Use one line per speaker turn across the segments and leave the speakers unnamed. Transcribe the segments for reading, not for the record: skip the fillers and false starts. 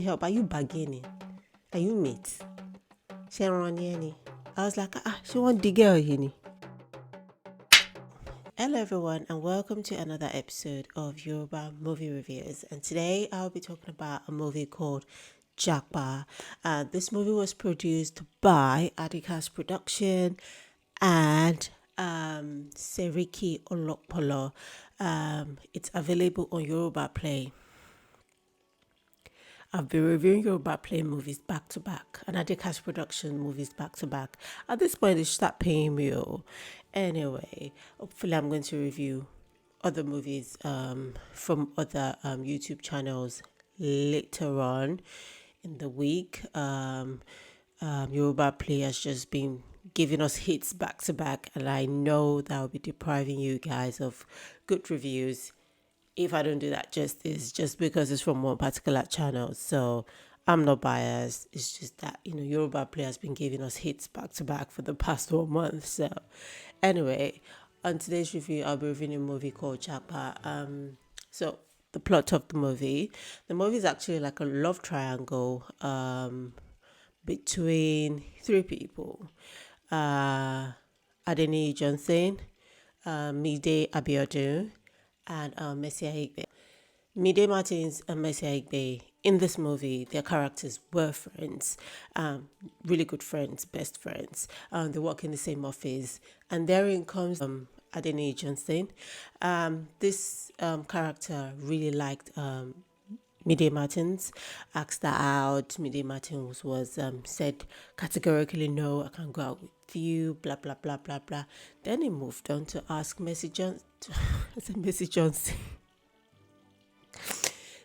help? Are you bargaining? Are you mates? I was like, she want the girl, Hello everyone and welcome to another episode of Yoruba movie reviews, and today I'll be talking about a movie called Japa. This movie was produced by Adekaz Production and Seriki Olopolo. It's available on Yoruba Play. I've been reviewing Yoruba Play movies back to back and Adekaz Production movies back to back. At this point, they should start paying me. Anyway, hopefully, I'm going to review other movies from other YouTube channels later on in the week. Yoruba Play has just been giving us hits back to back, and I know that will be depriving you guys of good reviews if I don't do that justice, just because it's from one particular channel. So I'm not biased. It's just that, Yoruba Play has been giving us hits back to back for the past 1 month. So anyway, on today's review, I'll be reviewing a movie called Japa. So the plot of the movie is actually like a love triangle between three people. Adeni Johnson, Mide Abiodun, and Messi Aigbe. Mide Martins and Messi Aigbe, in this movie, their characters were friends, really good friends, best friends. They work in the same office, and therein comes Adeni Johnson. This character really liked Mide Martins, asked her out. Mide Martins was said categorically, no, I can't go out with you, blah, blah, blah, blah, blah. Then he moved on to ask Messi Johnson. I said Messi Johnson.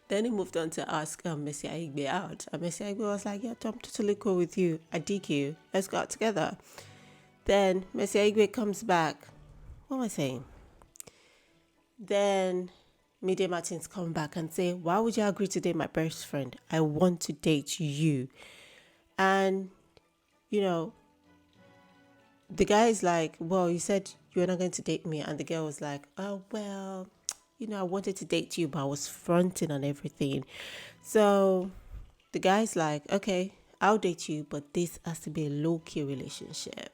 Then he moved on to ask Messi Aigbe out. And Messi Aigbe was like, yeah, I'm totally cool with you. I dig you. Let's go out together. Then Messi Aigbe comes back. What am I saying? Then Mide Martins come back and say, why would you agree to date my best friend? I want to date you. And, the guy is like, well, you said you were not going to date me. And the girl was like, oh, well, I wanted to date you, but I was fronting and everything. So the guy's like, okay, I'll date you, but this has to be a low-key relationship.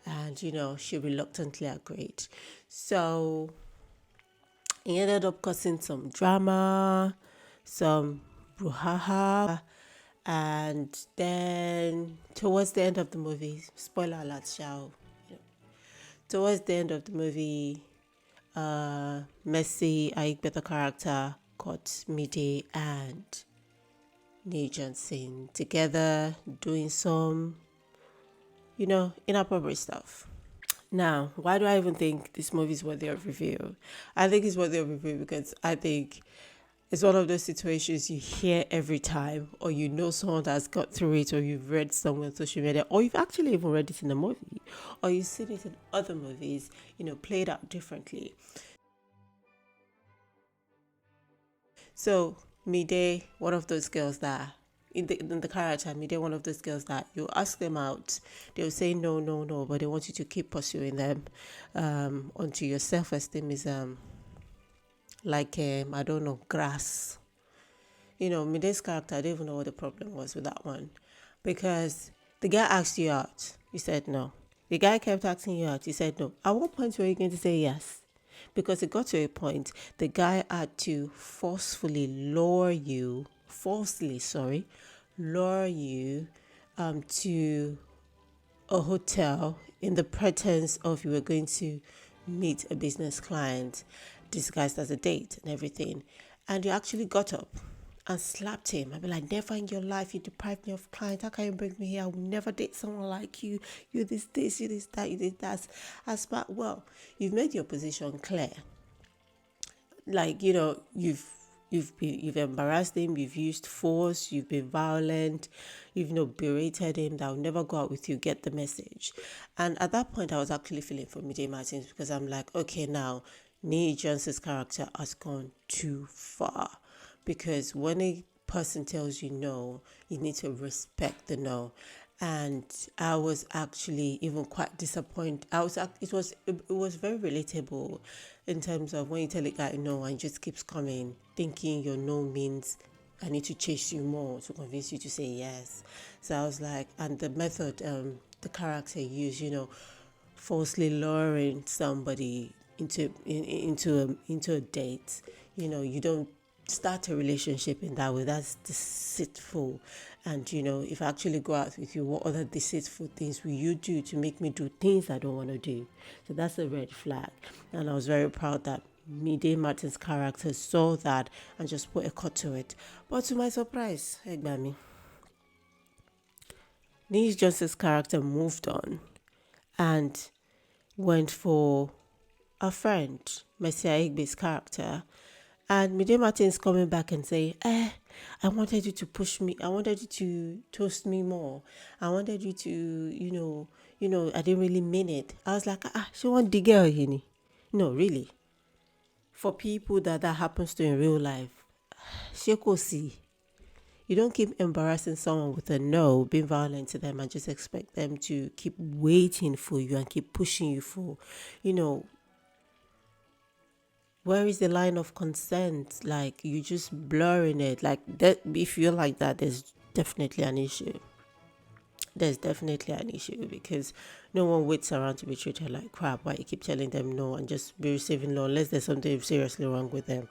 And, she reluctantly agreed. So he ended up causing some drama, some brouhaha, and then towards the end of the movie, spoiler alert, towards the end of the movie, Messi Aigbe, the character, got Mide and Neil Johnson together doing some, inappropriate stuff. Now, why do I even think this movie is worthy of review? I think it's worthy of review because I think it's one of those situations you hear every time, or someone that's got through it, or you've read somewhere on social media, or you've actually even read it in a movie, or you've seen it in other movies, played out differently. So, Mide, one of those girls that in the character, Mide, one of those girls that you ask them out, they'll say no, no, no, but they want you to keep pursuing them until your self-esteem is like I don't know, grass. Mide's character, I don't even know what the problem was with that one, because the guy asked you out, you said no. The guy kept asking you out, you said no. At what point were you going to say yes? Because it got to a point, the guy had to lure you to a hotel in the pretense of you were going to meet a business client disguised as a date and everything. And you actually got up and slapped him. I'd be like, never in your life, you deprived me of clients. How can you bring me here? I will never date someone like you. You this, you this, that, you did that. Well, you've made your position clear. Like, you've embarrassed him, you've used force, you've been violent, you've berated him, that I'll never go out with you, get the message. And at that point, I was actually feeling for Mide Martins, because I'm like, okay, now, Neil Johnson's character has gone too far. Because when a person tells you no, you need to respect the no. And I was actually even quite disappointed. It was very relatable in terms of when you tell a guy no and he just keeps coming, thinking your no means I need to chase you more to convince you to say yes. So I was like, and the method the character used, falsely luring somebody into a date. You don't start a relationship in that way. That's deceitful. And if I actually go out with you, what other deceitful things will you do to make me do things I don't want to do? So that's a red flag. And I was very proud that Mide Martin's character saw that and just put a cut to it. But to my surprise, Egbami, Nils Johnson's character moved on and went for a friend, Messia Igbe's character. And Mide Martin's coming back and saying, I wanted you to push me. I wanted you to toast me more. I wanted you to, I didn't really mean it. I was like, she want the girl, No, really. For people that happens to in real life, Sheko see. You don't keep embarrassing someone with a no, being violent to them, and just expect them to keep waiting for you and keep pushing you for, where is the line of consent? Like, you just blurring it. Like, that, if you're like that, there's definitely an issue. There's definitely an issue because no one waits around to be treated like crap. Why you keep telling them no and just be receiving no unless there's something seriously wrong with them.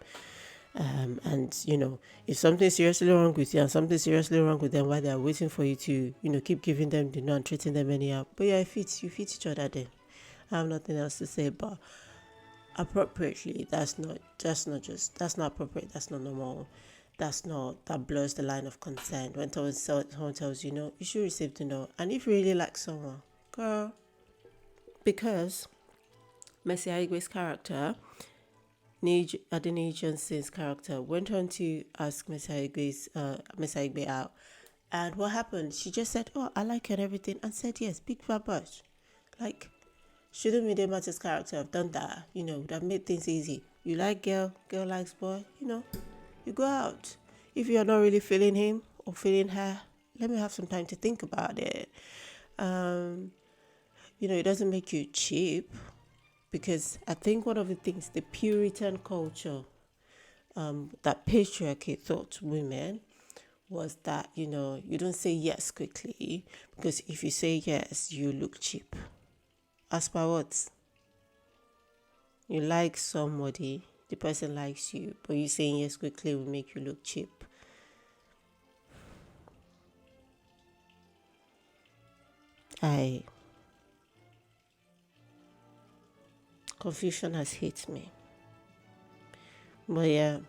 And if something's seriously wrong with you and something seriously wrong with them, while they're waiting for you to keep giving them the no and treating them anyhow. But yeah, you fit each other then. I have nothing else to say, but appropriately, that's not appropriate. That's not normal. That blurs the line of consent. When someone tells you no, you should receive the no. And if you really like someone, girl, because Mercy Aigbe's character, Adeni Johnson's character, went on to ask Mercy Aigbe out. And what happened? She just said, "Oh, I like her and everything," and said yes. Big babash. Like, shouldn't Mide Martin's character have done that? That made things easy. You like girl likes boy, you go out. If you're not really feeling him or feeling her, let me have some time to think about it. It doesn't make you cheap, because I think one of the things, the Puritan culture, that patriarchy taught to women was that, you don't say yes quickly, because if you say yes, you look cheap. As per what? You like somebody, the person likes you, but you saying yes quickly will make you look cheap. Confusion has hit me. But yeah,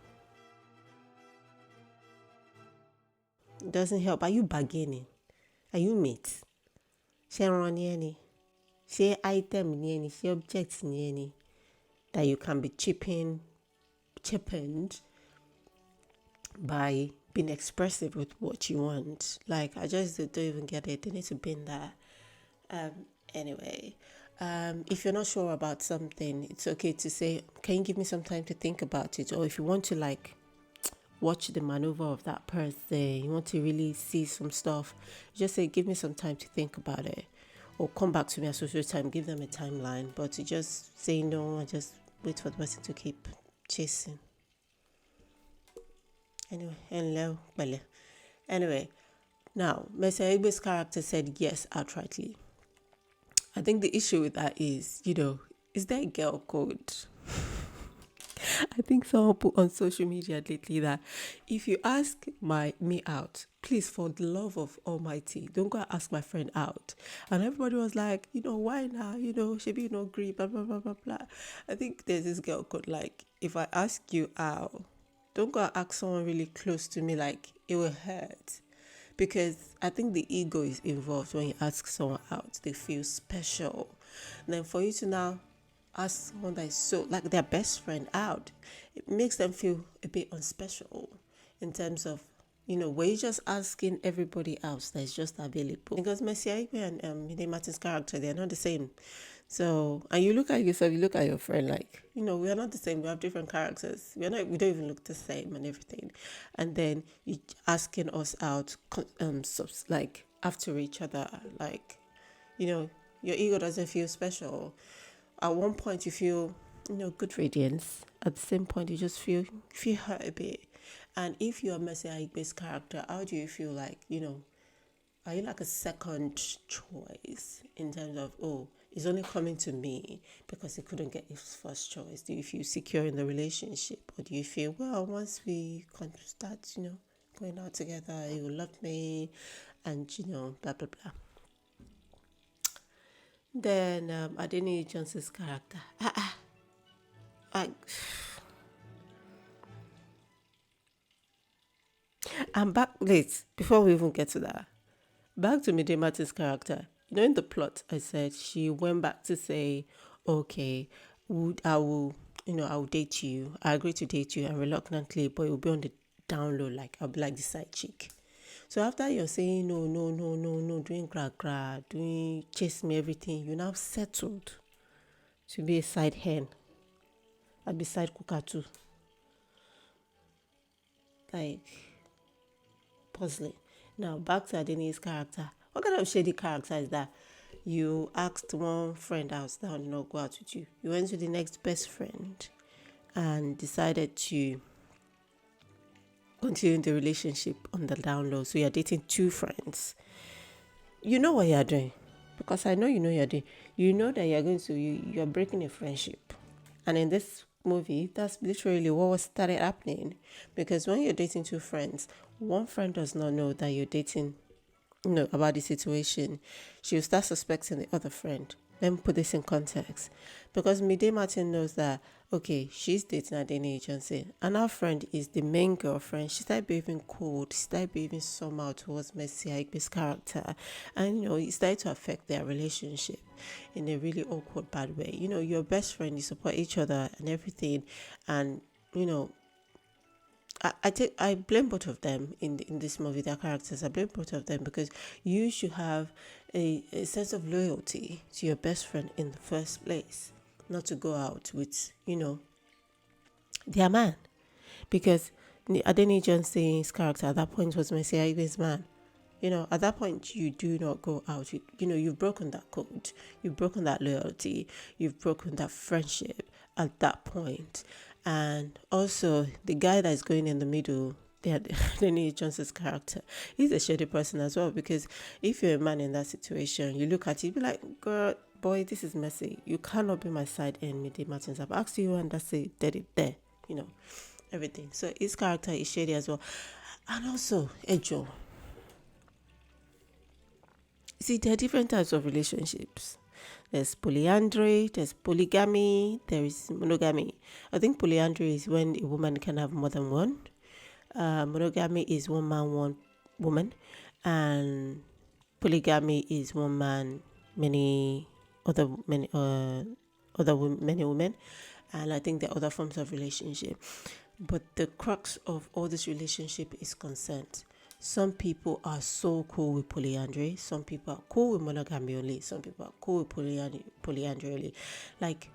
it doesn't help. Are you bargaining? Are you mate? Ṣé ẹran ni ẹni? Ṣé item ni ẹni? Ṣé object ni ẹni? That you can be cheapened by being expressive with what you want. Like, I just don't even get it. They need to bin that. Anyway, if you're not sure about something, it's okay to say, can you give me some time to think about it? Or if you want to watch the maneuver of that person, you want to really see some stuff, just say, give me some time to think about it. Or come back to me at social time, give them a timeline. But to just say no and just wait for the person to keep chasing. Anyway, now, Mercy Aigbe's character said yes outrightly. I think the issue with that is, is there a girl code? I think someone put on social media lately that if you ask me out, please, for the love of Almighty, don't go and ask my friend out. And everybody was like, why now? Should be no agree, blah, blah, blah, blah, blah. I think there's this girl code, like, if I ask you out, don't go and ask someone really close to me, like, it will hurt. Because I think the ego is involved when you ask someone out. They feel special. And then for you to now ask someone that is so, like, their best friend out, it makes them feel a bit unspecial in terms of, were you just asking everybody else that is just available? Because Mercy Aigbe and Mide Martin's character, they're not the same. So, and you look at yourself, you look at your friend, like, we are not the same. We have different characters. We don't even look the same and everything. And then you asking us out, like, after each other, like, your ego doesn't feel special. At one point you feel, good radiance. At the same point, you just feel hurt a bit. And if you're a Messiah based character, how do you feel like, are you like a second choice in terms of, oh, it's only coming to me because he couldn't get his first choice? Do you feel secure in the relationship? Or do you feel, well, once we start, going out together, he will love me and, blah, blah, blah. Then Adeni Johnson's character. I, I'm back late before we even get to that. Back to Mide Martin's character. In the plot, I said she went back to say, okay, I will, I will date you. I agree to date you and reluctantly, but it will be on the down low, like I'll be like the side chick. So after you're saying no, no, no, no, no, doing gra, doing chase me, everything, you now settled to be a side hen. I'd be side cooker too. Like, puzzling. Now, back to Adeni's character. What kind of shady character is that? You asked one friend out down, go out with you. You went to the next best friend and decided to continue the relationship on the down low. So you're dating two friends. You know what you're doing. Because I know you know you're doing. You know that you're breaking a friendship. And in this movie, that's literally what started happening. Because when you're dating two friends, one friend does not know that you're dating, about the situation. She'll start suspecting the other friend. Let me put this in context. Because Mide Martin knows that, okay, she's dating Adeni Johnson, and our friend is the main girlfriend. She started behaving cold. She started behaving somehow towards Mercy Aigbe's character. And, it started to affect their relationship in a really awkward, bad way. Your best friend, you support each other and everything. And, I blame both of them in this movie, their characters. I blame both of them because you should have a sense of loyalty to your best friend in the first place, not to go out with, their man. Because Adeni Johnson's character at that point was Mercy Aigbe's man. At that point, you do not go out. You've broken that code. You've broken that loyalty. You've broken that friendship at that point. And also, the guy that's going in the middle, Danny Johnson's character, he's a shady person as well. Because if you're a man in that situation, you look at it, you be like, girl, boy, this is messy. You cannot be my side in Mide Martins. I've asked you, and that's it. Dead it there. Everything. So his character is shady as well. And also, Ejo. See, there are different types of relationships. There's polyandry, there's polygamy, there is monogamy. I think polyandry is when a woman can have more than one. Monogamy is one man, one woman. And polygamy is one man, many many women. And I think there are other forms of relationship. But the crux of all this relationship is consent. Some people are so cool with polyandry. Some people are cool with monogamy only. Some people are cool with polyandry only. Like,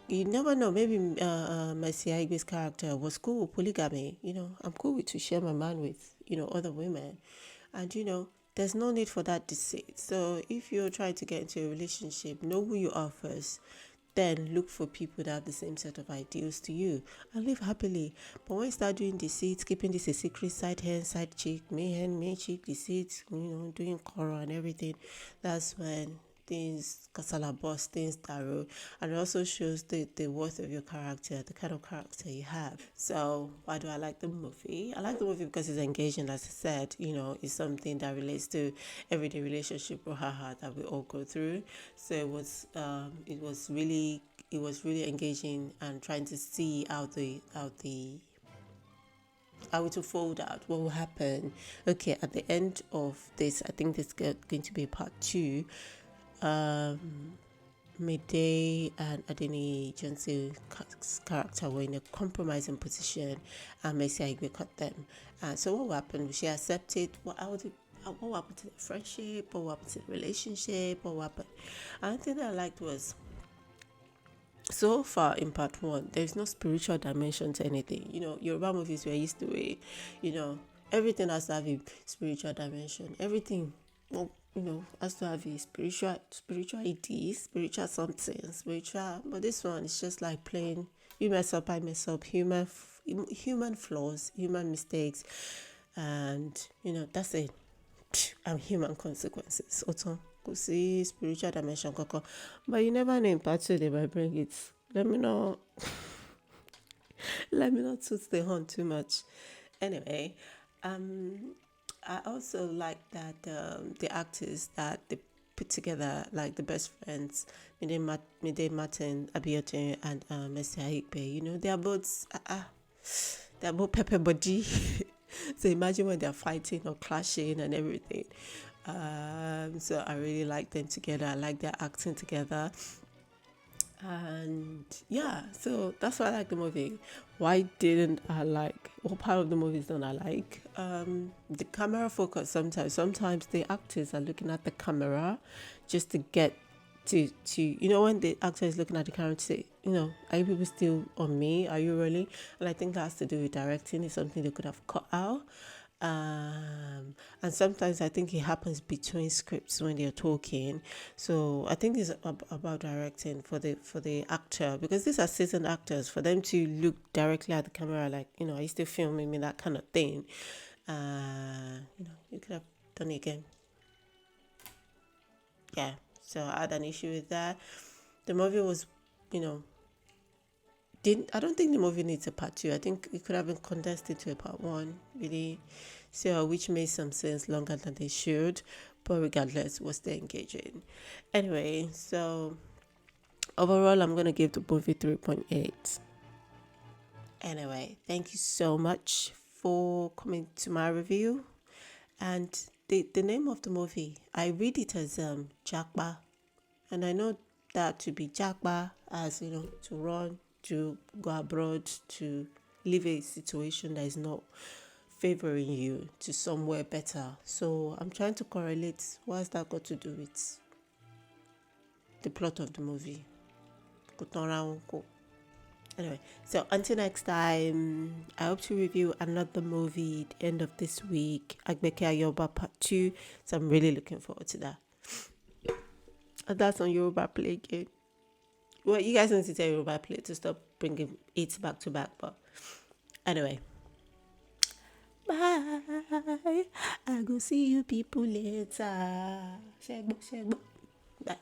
you never know. Maybe Mercy Aigbe's character was cool with polygamy. I'm cool with to share my man with, other women. And, there's no need for that deceit. So if you're trying to get into a relationship, know who you are first. Then look for people that have the same set of ideals to you and live happily. But when you start doing deceit, keeping this a secret, side hen, side chick, me hen, me chick, deceit, doing quarrel and everything, that's when things kasala bust, things tarot, and it also shows the worth of your character, the kind of character you have. So why do I like the movie? I like the movie because it's engaging. As I said, it's something that relates to everyday relationship that we all go through. So it was really engaging and trying to see how it will fold out, what will happen. Okay, at the end of this, I think there's going to be part 2. Midday and Adeni Johnson's character were in a compromising position, and Mercy Aigbe cut them. So what happened? She accepted. What happened to the friendship? What happened to the relationship? What happened? And the thing that I liked was, so far in part 1, there's no spiritual dimension to anything. Yoruba movies we're used to it. Everything has to have a spiritual dimension. Everything, has to have a spirituality, spiritual something, spiritual. But this one is just like plain, you mess up, I mess up, human human flaws, human mistakes, and that's it. And human consequences. Also, could see spiritual dimension, koko. But you never know in part two they might bring it. Let me know. Let me not toot the horn too much. Anyway, I also like that the actors that they put together, like the best friends, Mide Martin, Abiyotin, and Messi Aikbe. They're both pepper body. So imagine when they're fighting or clashing and everything. So I really like them together. I like their acting together. And yeah, so that's why I like the movie. Why didn't I like? What part of the movies don't I like? The camera focus. Sometimes the actors are looking at the camera just to get to when the actor is looking at the camera to say, are you people still on me? Are you really? And I think that has to do with directing. It's something they could have cut out. And sometimes I think it happens between scripts when they're talking. So I think it's about directing for the actor, because these are seasoned actors. For them to look directly at the camera like, are you still filming me, that kind of thing. You could have done it again. Yeah, so I had an issue with that. The movie was, I don't think the movie needs a part two. I think it could have been condensed into a part one, really. So, which made some sense longer than they should. But regardless, it was still engaging. Anyway, so overall, I'm going to give the movie 3.8. Anyway, thank you so much for coming to my review. And the name of the movie, I read it as Japa. And I know that to be Japa as, to run, to go abroad, to leave a situation that is not favoring you to somewhere better. So I'm trying to correlate what has that got to do with the plot of the movie. Anyway, so until next time, I hope to review another movie at the end of this week, Agbeke Yoruba Part 2. So I'm really looking forward to that. And that's on Yoruba Play again. Well, you guys need to tell Yoruba Play to stop bringing it back to back. But anyway, bye. I go see you people later. Bye.